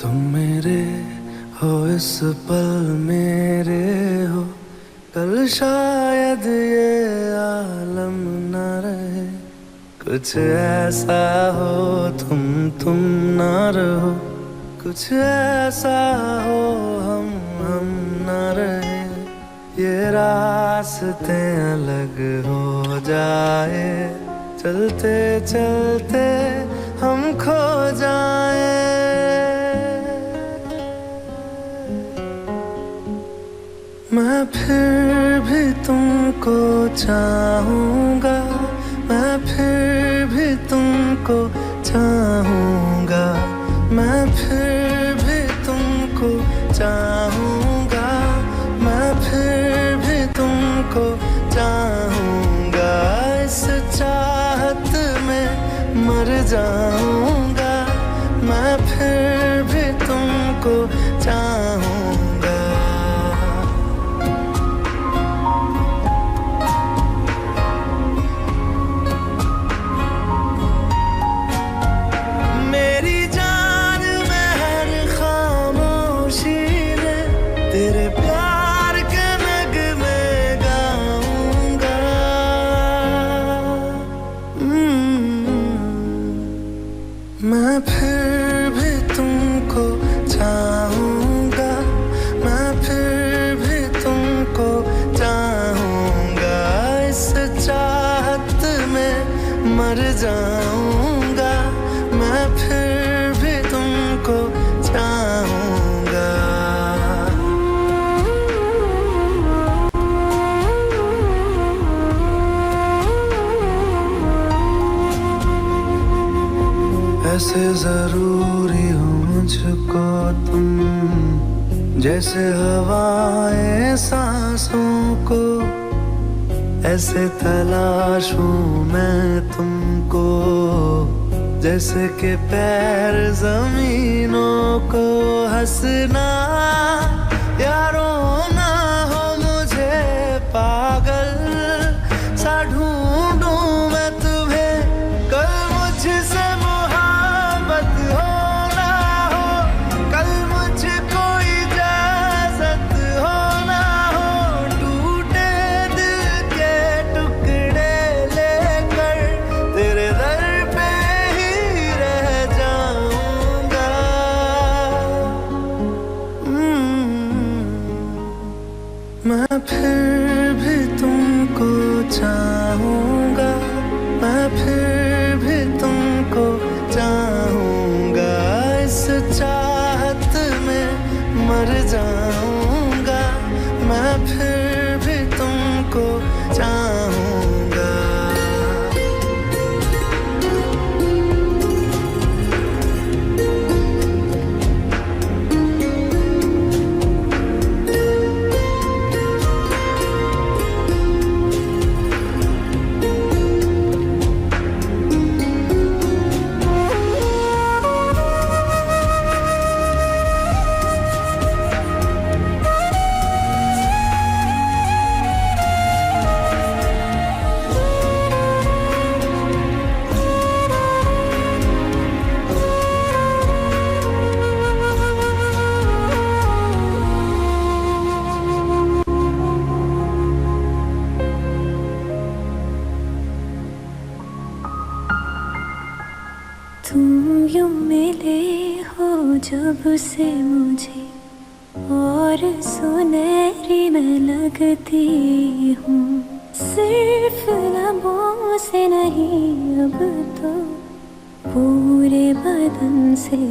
तुम मेरे हो इस पल मेरे हो, कल शायद ये आलम न रहे। कुछ ऐसा हो तुम ना रहो, कुछ ऐसा हो हम न रहे। ये रास्ते अलग हो जाए, चलते चलते हम खो जाए। मैं फिर भी तुमको चाहूँगा, मैं फिर भी तुमको चाहूँगा, मैं फिर भी तुमको चाहूँगा, मैं फिर भी तुमको चाहूँगा। इस चाहत में मर जाऊँगा, मैं फिर भी तुमको चाहूँगा। तेरे प्यार के नगमे गाऊंगा। मैं फिर भी तुमको चाहूँगा, मैं फिर भी तुमको चाहूँगा। इस चाहत में मर जाऊँगा, मैं फिर भी तुमको चाहूँगा। ऐसे जरूरी हो मुझको तुम, जैसे हवाएं सांसों को। ऐसे तलाशूं मैं तुमको, जैसे कि पैर जमीनों को। हंसना या रोना हो मुझे पागल सा ढूंढूं मैं तुम्हें। कल मुझसे मैं फिर भी तुमको चाहूँगा, मैं फिर भी तुमको चाहूँगा। इस चाहत में मर जाऊँगा, मैं फिर भी तुमको चाहूँगा। तुम यूं मिले हो जब से मुझे, और सुनहरी मैं लगती हूँ। सिर्फ लबों से नहीं अब तो पूरे बदन से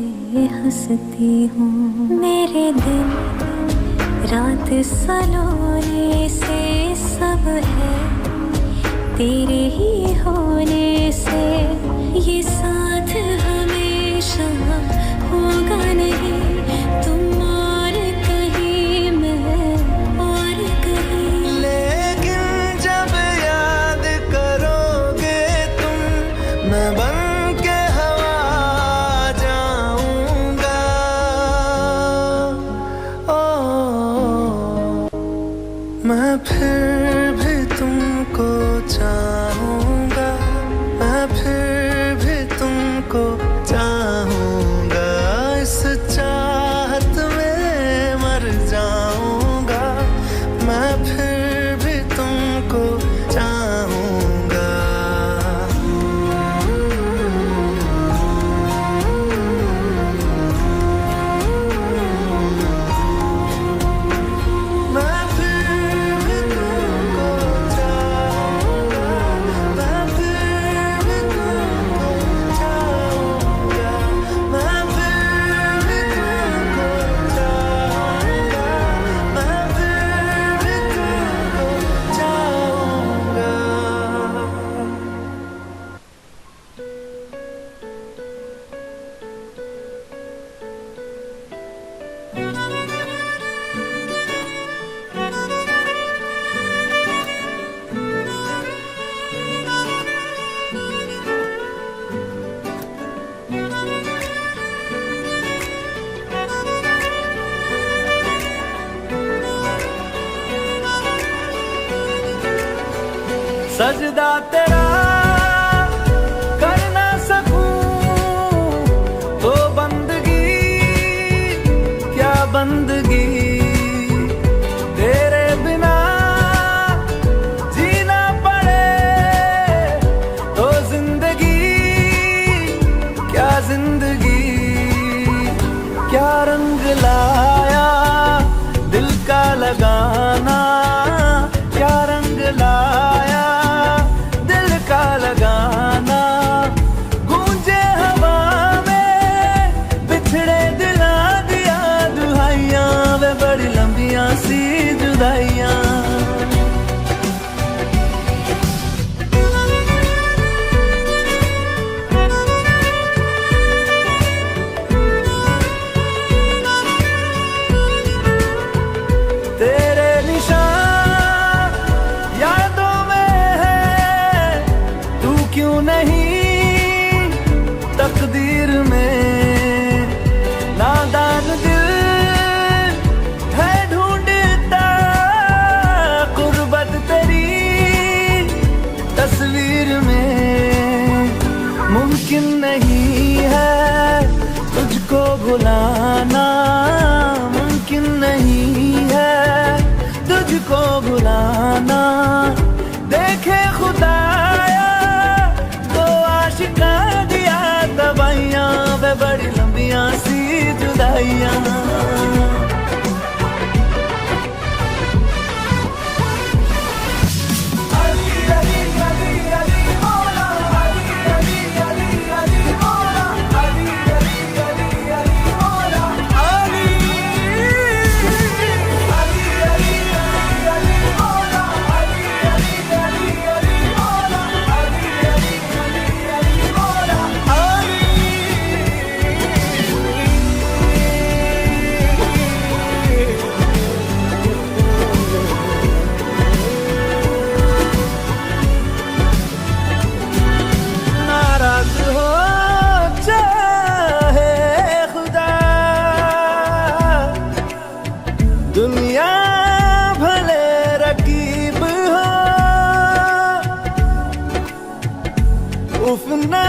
हंसती हूँ। मेरे दिल रात सलोने से सब है तेरे ही होने से। ये साथ हमेशा होगा नहीं, तुम और कहीं मैं और कहीं। लेकिन जब याद करोगे तुम, मैं बन के हवा जाऊंगा। ओ मैं फिर भी तुमको चाहूँ। सजदा तेरा कर ना सकूं तो बंदगी क्या बंदगी, तेरे बिना जीना पड़े तो जिंदगी क्या जिंदगी। क्या रंग लाया दिल का लगाना, क्या रंग लाया दिल का लगाना। गूंजे हवा में बिछड़े दिला दिया दुहाइयां, वे बड़ी लंबियां सी जुदाइयां। तेरे निशान यादों में है, तू क्यों नहीं तकदीर में। नादान दिल है ढूंढता गुर्बत तेरी तस्वीर में। मुमकिन नहीं है तुझको भुलाना, मुमकिन नहीं है तुझको भुलाना। देखे खुदाया तो आशिका दिया दवाइयां, वे बड़ी लंबियां सी जुदाइयां। दुनिया भले रकीब हो, उफ ना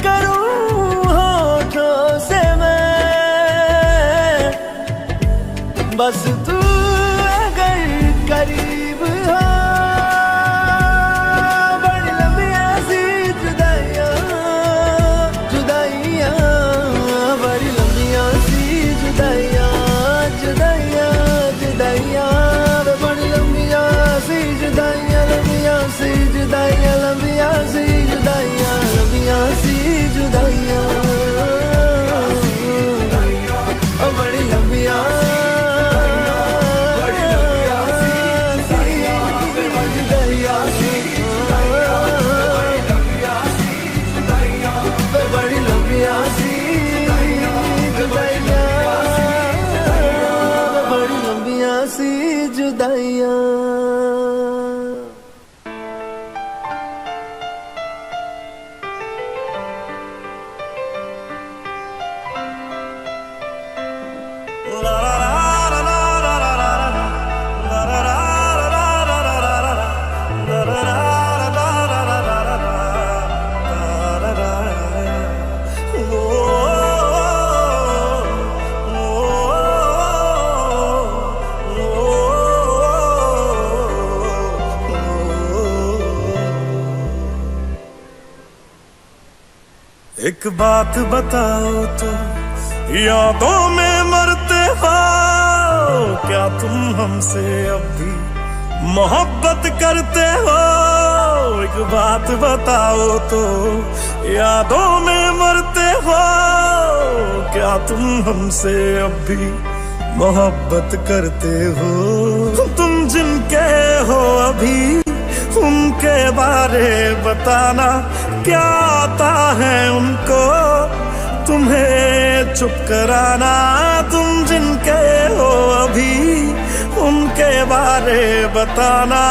करूं होठों से मैं, बस तू अगर करीब हो। बड़ी लंबियां सी जुदाइयां जुदाइयां, बड़ी लंबियां सी जुदाइयां जुदाइयां जुदाइयां, बड़ी लंबियां सी जुदाइयां, लंबियां सी जुदाइयां, लंबियां सी जुदाइयां, लंबियां सी जुदाइयां, बड़ी लंबियां बड़ी लंबियां सी जुदाइयां, बड़ी लंबियां सी जुदाइयां। एक बात बताओ तो यादों में मरते हो क्या तुम हमसे अब भी मोहब्बत करते हो? एक बात बताओ तो यादों में मरते हो क्या तुम हमसे अब भी मोहब्बत करते हो? तुम जिनके हो अभी उनके बारे बताना, क्या आता है उनको तुम्हें चुप कराना? तुम जिनके हो अभी उनके बारे बताना,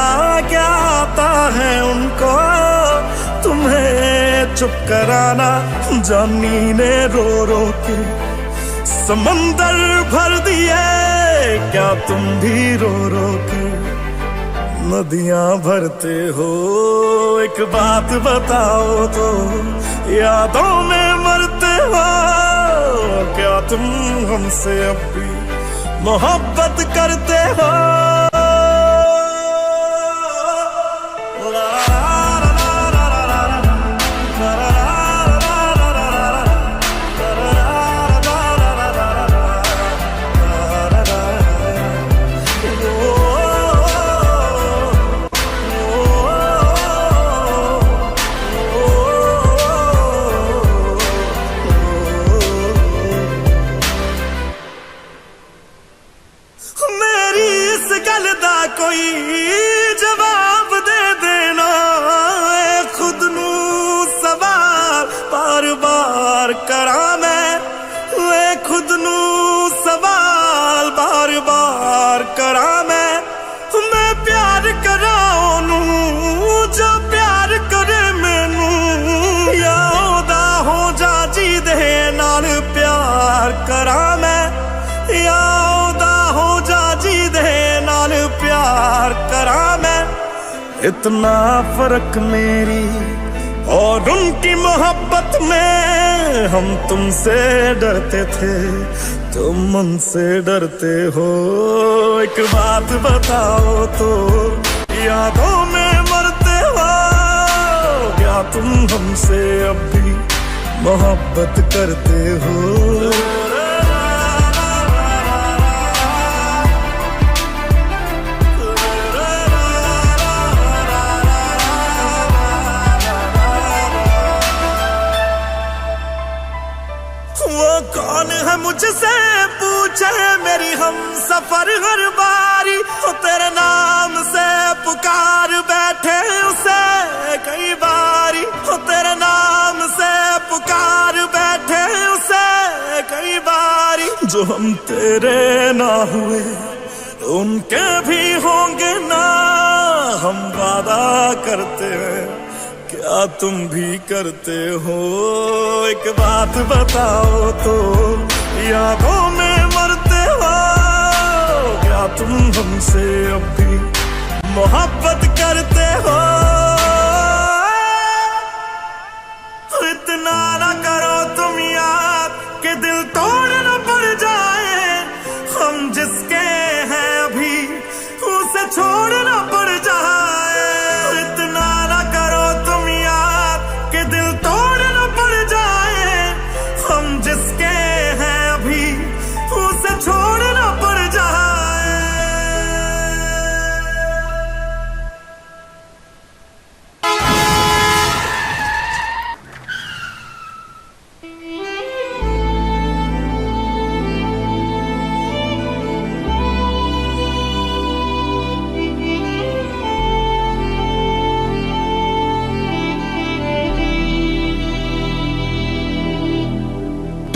क्या आता है उनको तुम्हें चुप कराना? जानी ने रो रो के समंदर भर दिए, क्या तुम भी रो रो के नदियां भरते हो। एक बात बताओ तो यादों में मरते हो, क्या तुम हमसे अब भी मोहब्बत करते हो? कोई जवाब दे देना, खुद नू सवाल बार बार करा मैं खुद नू सवाल बार बार करा मैं प्यार करा ओनू जो प्यार करे मैनू, या ओदा हो जा जी दे नाल प्यार करा मैं, या ओदा हो जा जी दे नाल प्यार करा मैं। इतना फर्क मेरी और उनकी मोहब्बत में, हम तुमसे डरते थे तुम उनसे डरते हो। एक बात बताओ तो यादों में मरते हो, क्या तुम हमसे अब भी मोहब्बत करते हो? वो कौन है मुझसे पूछे मेरी हम सफर हर बारी, वो तेरे नाम से पुकार बैठे उसे कई बारी, वो तेरे नाम से पुकार बैठे उसे कई बारी। जो हम तेरे ना हुए उनके भी होंगे ना, हम वादा करते हैं क्या तुम भी करते हो? एक बात बताओ तो यादों में मरते हो, क्या तुम हमसे अब भी मोहब्बत करते हो? इतना ना करो तुम याद कि दिल तोड़ न पड़ जाए, हम जिसके हैं अभी उसे छोड़ न पड़ जाए। इतना ना करो तुम याद कि दिल तोड़ न पड़ जाए, हम जिसके हैं अभी उसे छोड़ न पड़ जाए।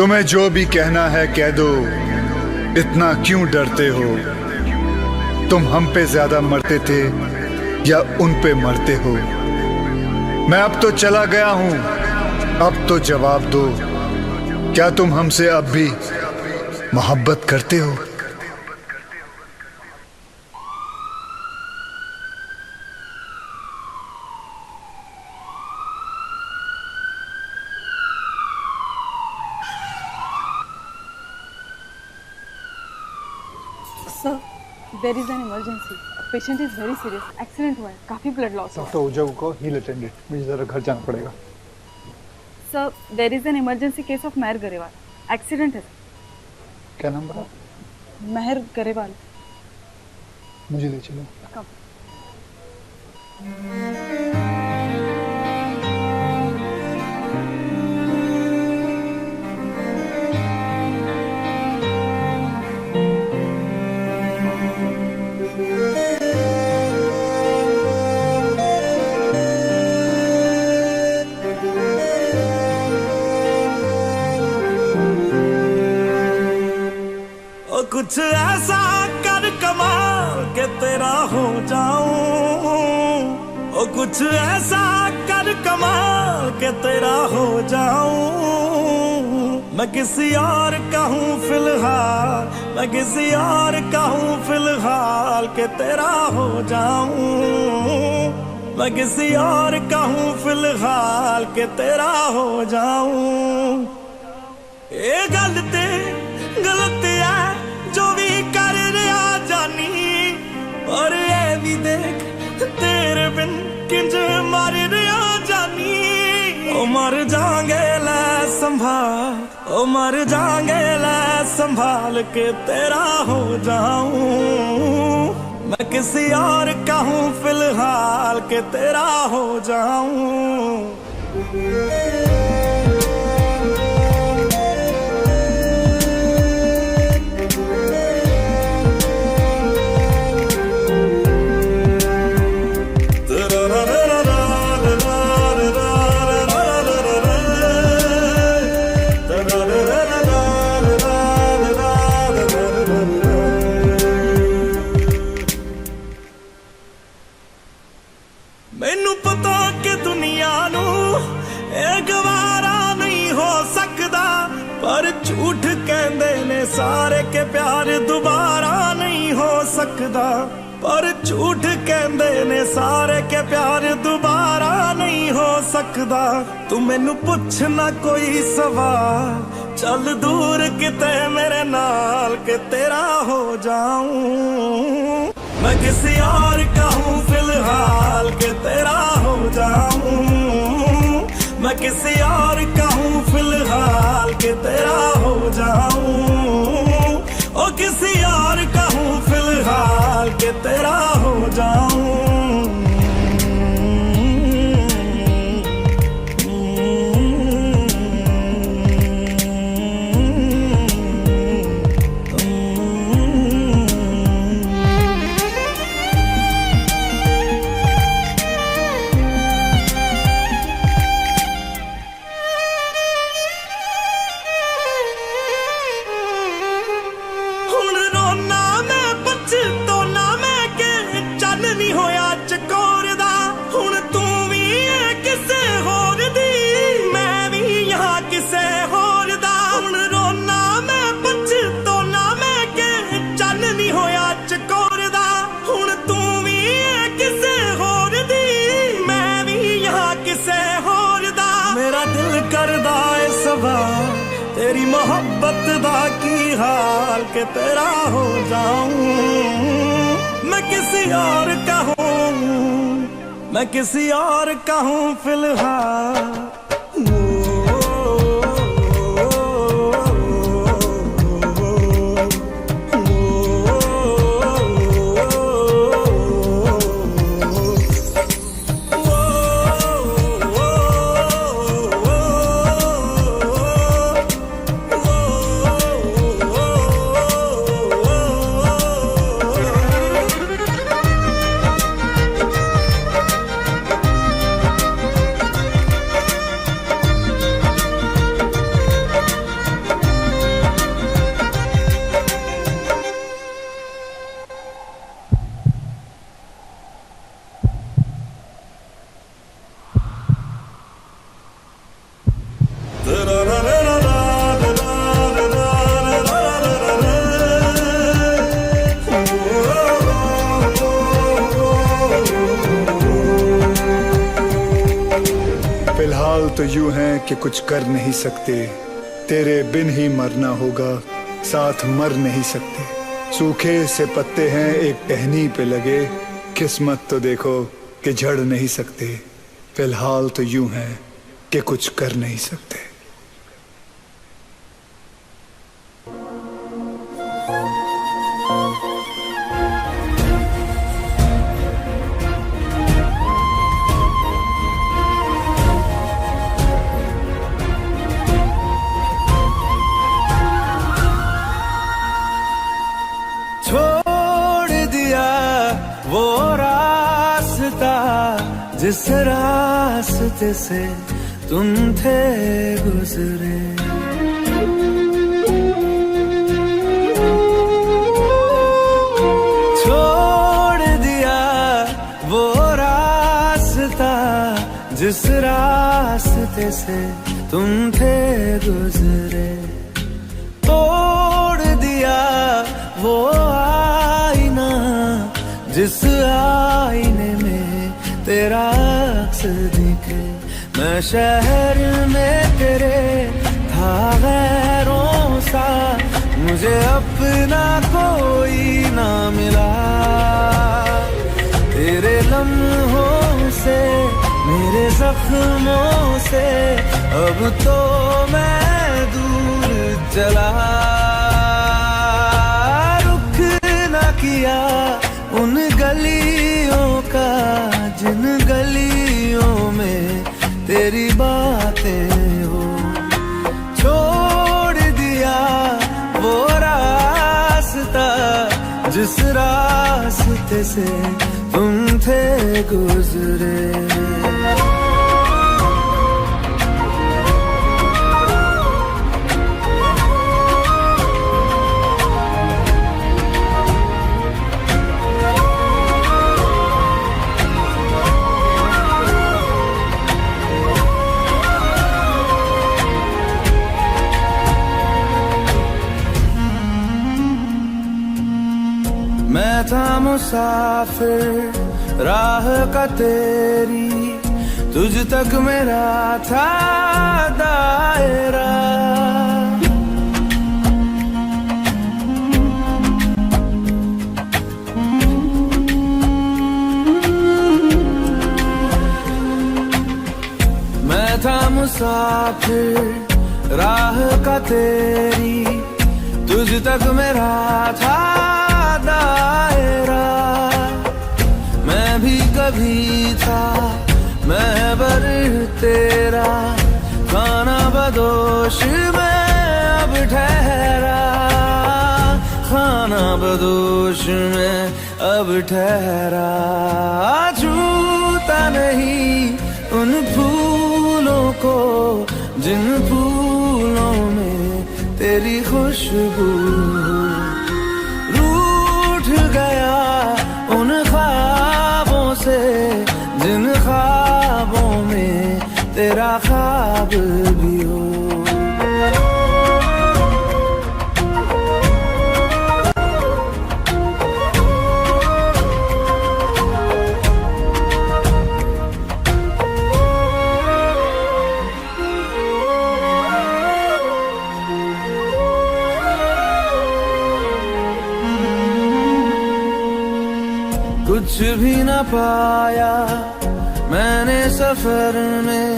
तुम्हें जो भी कहना है कह दो, इतना क्यों डरते हो? तुम हम पे ज्यादा मरते थे या उन पे मरते हो? मैं अब तो चला गया हूं, अब तो जवाब दो, क्या तुम हमसे अब भी मोहब्बत करते हो? Sir, there is an emergency. Patient is very serious. Accident हुआ है, काफी blood loss हुआ है. डॉक्टर उजाऊ को हील अटेंडेंट, मुझे जरा घर जाना पड़ेगा. Sir, there is an emergency case of Mehar Grewal. Accident है. क्या नाम बता? मेहर गरेवाल. मुझे ले चलो. Come. कुछ ऐसा कर कमाल के तेरा हो जाऊं, ओ कुछ ऐसा कर कमाल के तेरा हो जाऊं। मैं किसी और का हूँ फिलहाल, मैं किसी और का हूँ फिलहाल के तेरा हो जाऊं। मैं किसी और का हूँ फिलहाल के तेरा हो जाऊं। ये गलत है जो भी कर रहा जानी, और ये भी देख तेरे बिन किंज मर रहा जानी। ओ मर जाएंगे ले संभाल, ओ मर जाएंगे ले संभाल के तेरा हो जाऊं। मैं किसी और का हूँ फिलहाल के तेरा हो जाऊं। मैनू पता कि दुनिया नू ये गवारा नहीं हो सकदा, पर झूठ कहंदे ने सारे के प्यार दोबारा नहीं हो सकदा। पर झूठ कहंदे ने सारे के प्यार दोबारा नहीं हो सकदा। तू मैनू पुछ ना कोई सवाल, चल दूर किते मेरे नाल के तेरा हो जाऊं। मैं किसी और का हूँ फिलहाल के तेरा हो जाऊं। मैं किसी और का हूँ फिलहाल के तेरा हो जाऊं। ओ किसी और का हूँ फिलहाल के तेरा हो जाऊं। तेरी मोहब्बत दा की हाल के तेरा हो जाऊं। मैं किसी और का हूँ, मैं किसी और का हूँ फिलहाल। फिलहाल तो यूं है कि कुछ कर नहीं सकते, तेरे बिन ही मरना होगा, साथ मर नहीं सकते। सूखे से पत्ते हैं एक टहनी पे लगे, किस्मत तो देखो कि झड़ नहीं सकते। फिलहाल तो यूं है कि कुछ कर नहीं सकते। छोड़ दिया वो रास्ता जिस रास्ते से तुम थे गुजरे। छोड़ दिया वो रास्ता जिस रास्ते से तुम थे गुजरे। वो आईना जिस आईने में तेरा अक्स दिखे। मैं शहर में तेरे था गैरों सा, मुझे अपना कोई ना मिला। तेरे लम्हों से मेरे जख्मों से अब तो मैं दूर चला। रुख ना किया उन गलियों का जिन गलियों में तेरी बातें हो। छोड़ दिया वो रास्ता जिस रास्ते से तुम थे गुजरे। मैं था मुसाफिर राह का तेरी, तुझ तक मेरा था दायरा। मैं था मुसाफिर राह का तेरी, तुझ तक मेरा था दायरा। मैं भी कभी था महबर तेरा, खाना बदोश में अब ठहरा। खाना बदोश में अब ठहरा। छूता नहीं उन फूलों को जिन फूलों में तेरी खुशबू। गया उन ख्वाबों से जिन ख्वाबों में तेरा ख्वाब भी हो। कुछ भी न पाया मैंने सफर में,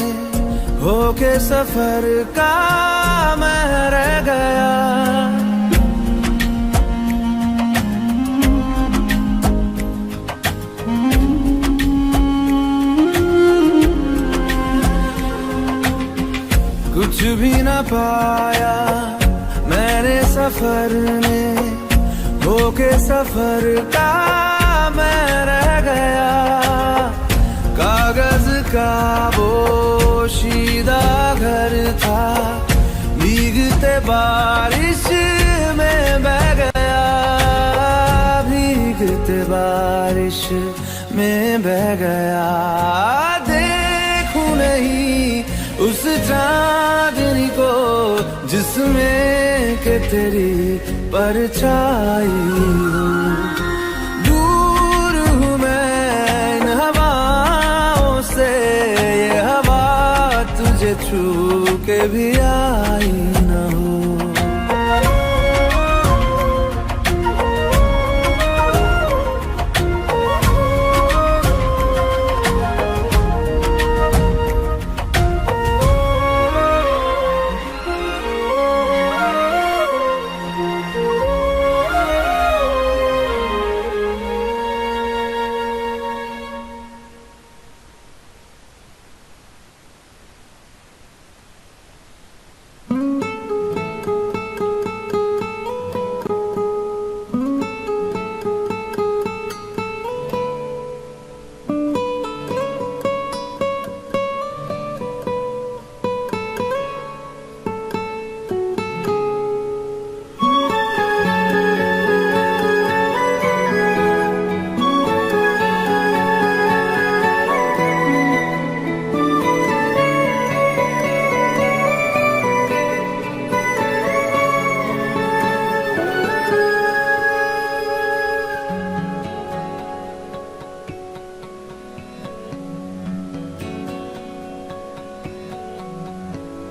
होके सफर का मैं रह गया। कुछ भी न पाया मैंने सफर में, होके सफर का मैं रह गया। कागज का बोशीदा घर था, भीगते बारिश में बह गया। भीगते बारिश में बह गया। देखूं नहीं उस चांदनी को जिसमें के तेरी परछाई हो। ये हवा तुझे छू के भी आई न हो।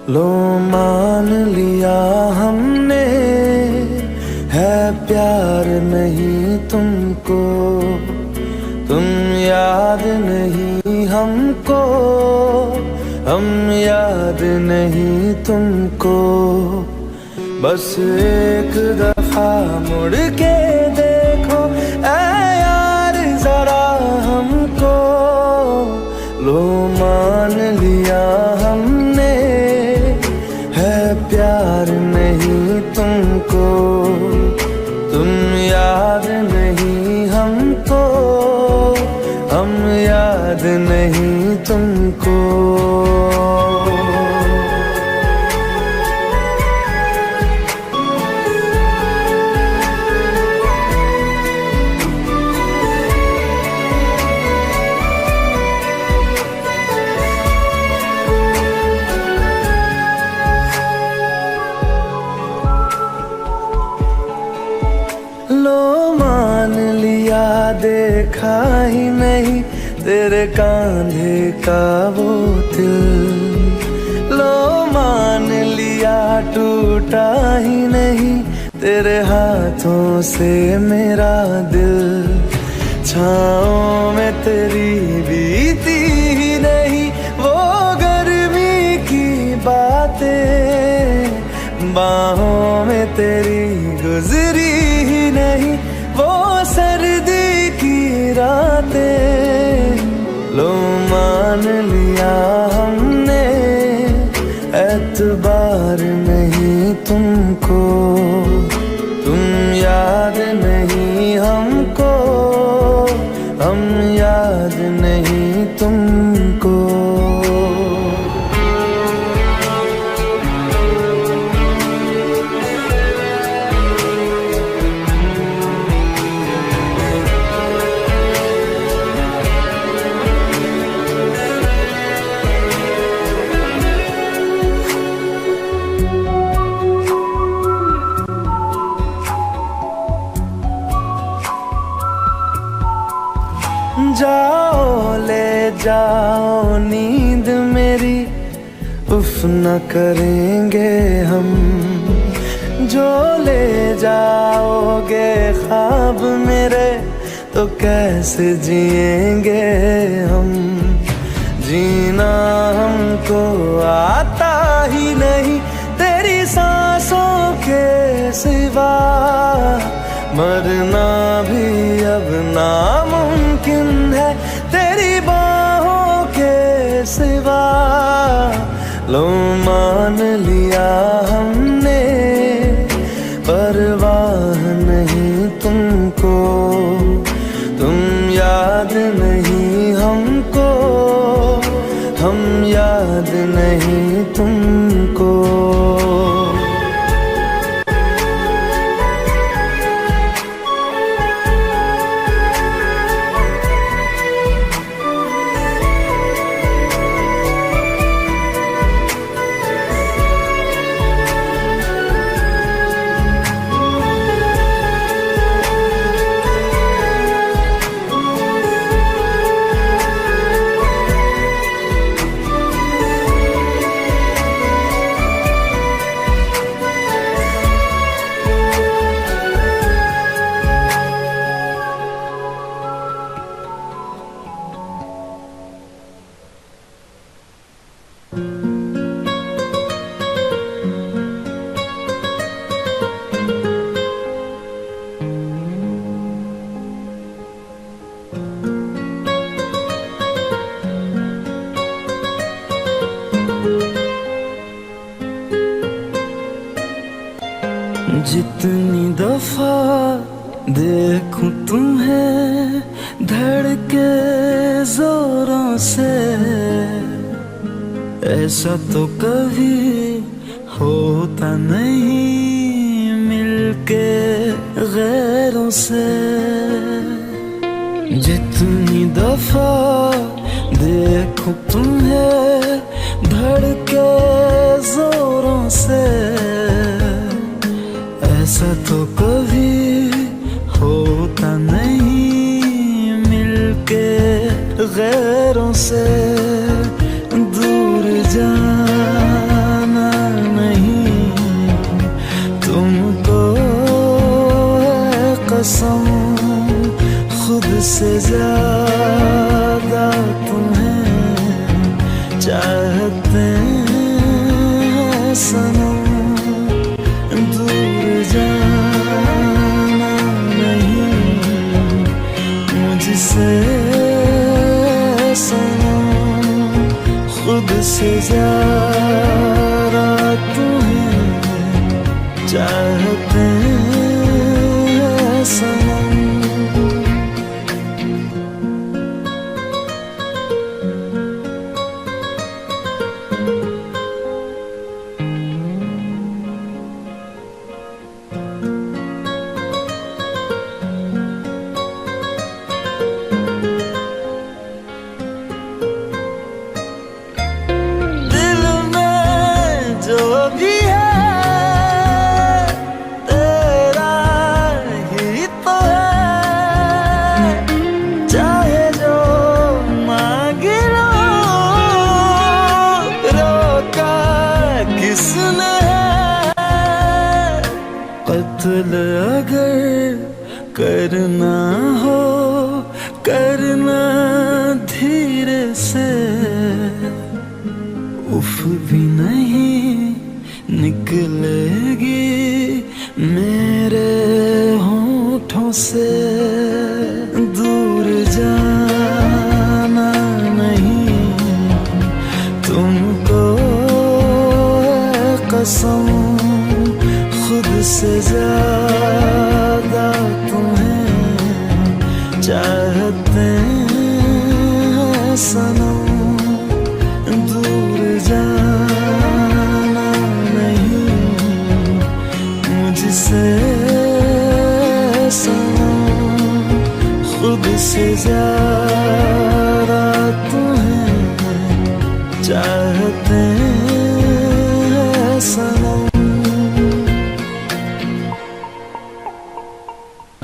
लो मान लिया हमने है प्यार नहीं तुमको, तुम याद नहीं हमको, हम याद नहीं तुमको। बस एक दफा मुड़ के देखो ऐ यार जरा हमको। लो मान लिया हमने है प्यार नहीं तुमको, तुम याद नहीं हमको, हम याद नहीं तुमको। लो मान लिया देखा ही नहीं तेरे कांधे का वो दिल। लो मान लिया टूटा ही नहीं तेरे हाथों से मेरा दिल। छाँव में तेरी बीती ही नहीं वो गर्मी की बातें, बाहों में तेरी गुजरी ही नहीं वो सर्दी की रातें। लो मान लिया हमने एतबार नहीं तुमको, तुम याद नहीं हमको, हम याद नहीं तुमको। जाओ ले जाओ नींद मेरी, उफ न करेंगे हम। जो ले जाओगे ख्वाब मेरे तो कैसे जिएंगे हम। जीना हमको आता ही नहीं तेरी सांसों के सिवा, मरना भी अब नामुमकिन है तेरी बाहों के सिवा। लो मान लिया हमने परवाह नहीं तुमको, तुम याद नहीं हमको, हम याद नहीं तुमको। जितनी दफा देखूं तुम्हें धड़के जोरों से, ऐसा तो कभी होता नहीं मिलके गैरों से। जितनी दफा देखूं तुम्हें धड़के जोरों से, ऐसा तो कभी होता नहीं मिलके गैरों से। दूर जाना कसम खुद से ज्यादा तुम्हें चाहते हैं सनम। दूर जाना नहीं मुझसे सनम, खुद से ज्यादा तुम्हें चाहते हैं सनम। दिल में जो भी है तेरा ही तो है, चाहे जो मांग लो रोका किसने है। कत्ल अगर करना हो करना धीरे से, उफ भी नहीं निकलेगी मेरे होठों से। दूर जाना नहीं तुमको है कसम, खुद से ज्यादा तुम्हें चाहते हैं सनम। दूर जाना नहीं मुझसे सनम, खुद से ज्यादा तुम्हें चाहते हैं सनम।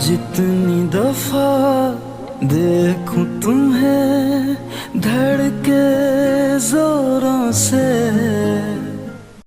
जितनी दफा देखूं तुम्हें धड़के जोरों से,